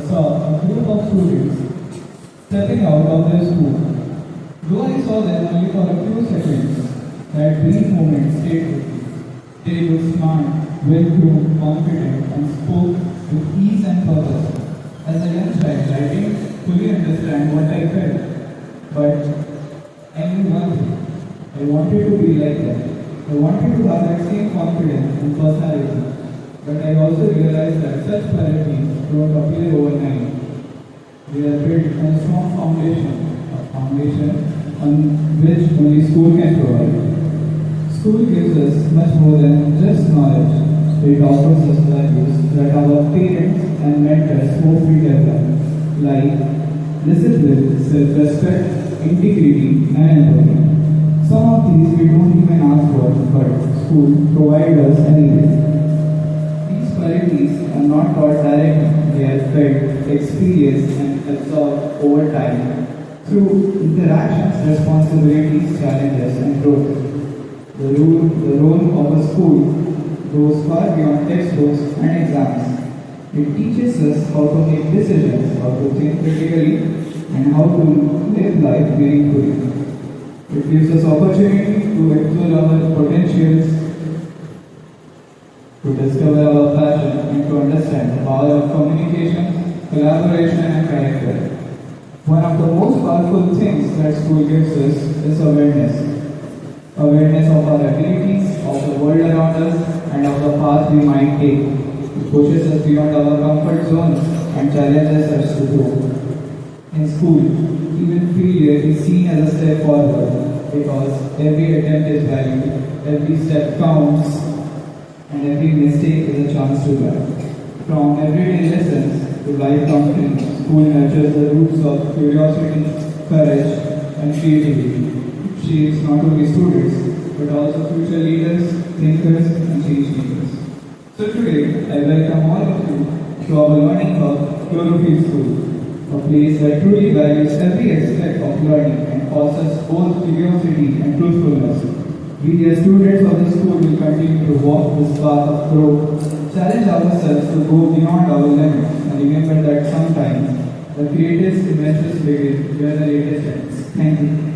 saw a group of students stepping out of their school. Though I saw them only for a few seconds, that brief moment stayed with me. They looked smart, well-groomed, confident, and spoke with ease and purpose. As a young child, I didn't fully understand what I felt, but I knew one thing. I wanted to be like them. I wanted to have that same confidence and personality. But I also realized that such qualities don't appear overnight. They are built on a strong foundation on which only school can provide. School gives us much more than just knowledge. It offers us values that our parents and mentors hopefully develop, like discipline, self-respect, integrity, and empathy. Some of these we don't even ask for, but school provides us anyway. These qualities are not taught directly, they are felt, experienced, and absorbed over time through interactions, responsibilities, challenges, and growth. The role of a school goes far beyond textbooks and exams. It teaches us how to make decisions, how to think critically, and how to live life meaningfully. It gives us opportunity to explore our potentials, to discover our passion, and to understand the power of communication, collaboration, and character. One of the most powerful things that school gives us is awareness. Awareness of our abilities, of the world around us, and of the path we might take. It pushes us beyond our comfort zones and challenges us to grow. In school, even failure is seen as a step forward because every attempt is valued, every step counts, and every mistake is a chance to learn. From everyday lessons to lifelong dreams, school nurtures the roots of curiosity, courage, and creativity. It shapes not only students but also future leaders, thinkers, and change makers. So today, I welcome all of you to our learning hub, Cloverfield School, a place that truly values every aspect of learning and fosters both curiosity and truthfulness. We as students of the school will continue to walk this path of growth, challenge ourselves to go beyond our limits, and remember that sometimes the greatest inventions begin where the latest ends. Thank you.